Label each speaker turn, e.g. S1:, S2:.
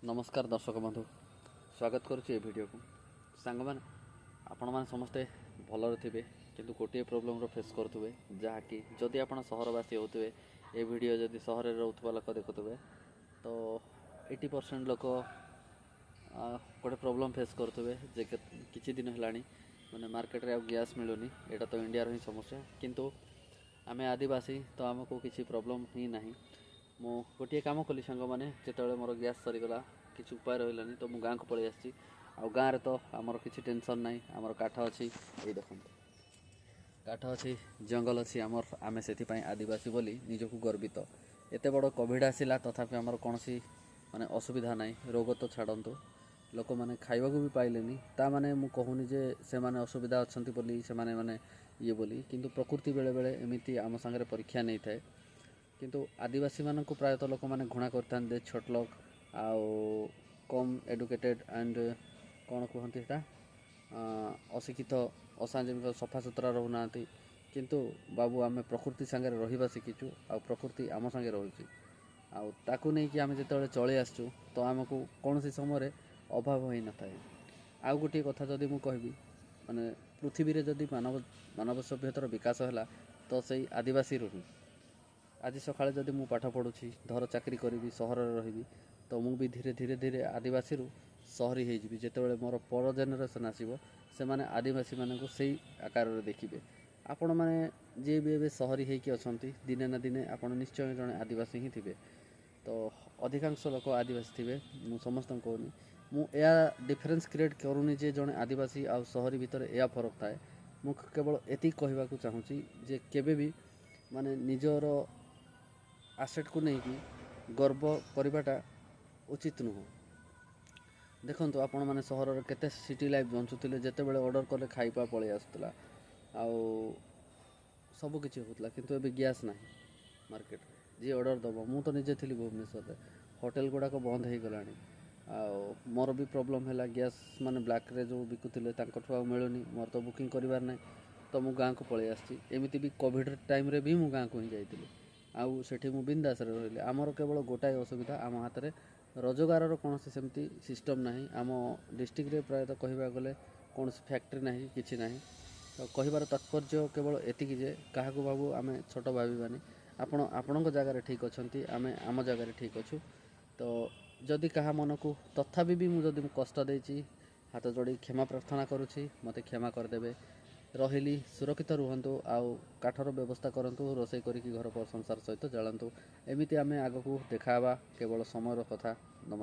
S1: नमस्कार दर्शक बंधु स्वागत करुच्ची वीडियो को सांग मैंने आपण मैंने समस्ते भलर थे किंतु गोटे प्रोब्लेम फेस करुवे जहाँकि जदि आप सहरवासी होते ये वीडियो जदि सहर में रोकवा लोक देखुवे तो 80% लोक गोटे प्रोब्लेम फेस करुवे जे किसी दिन है मैंने मार्केट रे गैस मिलूनी यहाँ तो इंडिया ही समस्या किंतु आमे आदिवासी तो आमको किसी प्रोब्लेम ही नहीं मु गोटे काम कली सांग मैंने जिते मोर गैस सरीगला किसी उपाय रही तो मुझे गाँव को पलि आसी गाँव तो आमर किसी टेंशन ना आमर काठ अच्छी ये देखो काठ अच्छी जंगल अच्छी आमर आमे से आदिवासी बोली निजक गर्वित एत बड़ कोविड आसला तथापि आमर कौन माने असुविधा ना रोग तो छाड़तु लोक मैंने खाइबा भी पाइलेनी ता माने मु कहूनी जे से माने असुविधा अच्छा बोली से माने माने ये बोली किंतु प्रकृति बेले बेले एमती आम सांगे परीक्षा नहीं थाए किंतु आदिवासी मानक प्रायतः लोक मैंने घृणा करते छोट लोक आउ कम एडुकेटेड एंड कौन कहती अशिक्षित असांजमिक सफा सुतरा रोना किंतु बाबू आम प्रकृति सांगे रहा शिखीचु आ प्रकृति आम सांगे रोचे आकू नहीं कि आम जो चली आसचु तो आमको कौन सी समय अभाव ही न थाए आउ गोटे कथा जदि मु कहबी माने पृथ्वी रे जदि मानव मानव सभ्यतार विकास है तो सही आदिवासी ही आज सकाଳେ जदि मु पाठ पढ़ुछि धर चाकरी करी सहर रही तो मु भी धीरे धीरे धीरे आदिवासी सहरी होइजिबि जेतेबेले मोर पर जेनेरेशन आसीबो से माने आदिवासी मानक सही आकार रे देखिबे आपण माने जे भी एबे सहरी हेकि अछंती दिने ना दिने आपण निश्चय जने आदिवासी ही थिबे तो अधिकांश लोक आदिवासी थिबे मु समस्त कहूनी मु या डिफरेंस क्रिएट करूनी जे जने आदिवासी आ सहरी भितर या फरक थाए मु केवल एति कहबा को चाहूची जे केबे भी माने निजर आसेट को लेकिन गर्व करवाटा उचित नुह देखु आपण मैंने सहर केते सिटी लाइफ बंचुले जिते बड़े ऑर्डर कले खाइपा पलि आसला सबकि होता किंतु एबे गैस ना मार्केट जी ऑर्डर दब मु तो निजे थी भुवनेश्वर होटेल गुड़ाक बंद हो गला मोर भी प्रोब्लेम है गैस माने ब्लैक रे जो बिकुले मिलूनी मोर तो बुकिंग करार ना तो मु गाँव को पलि आमती भी कोविड टाइम रे भी मु गाँव को ही जाइली आउ सेठी मु बिंदास रे रहिली आमर केवल गोटाए असुविधा आम हाथ में रोजगार कौन सेमती सिस्टम ना आम डिस्ट्रिक्ट रे प्रायतः कहवा गले कौन फैक्ट्री ना कि ना तो कहबार तात्पर्य केवल एतिकी जे क्या बाबू आम छोट भावानी आपण जगार ठीक अच्छा आम आम जगार ठीक अच्छु तो जदि क्या मन को तथापि भी मुझे कष्ट देती हाथ जोड़ी क्षमा प्रार्थना करुँची मते क्षमा करदे रही सुरक्षित रुहतु आउ काठर व्यवस्था करूँ रोषे करी घर पर संसार सहित जलांतु एमती आम आग को देखा केवल समय कथा।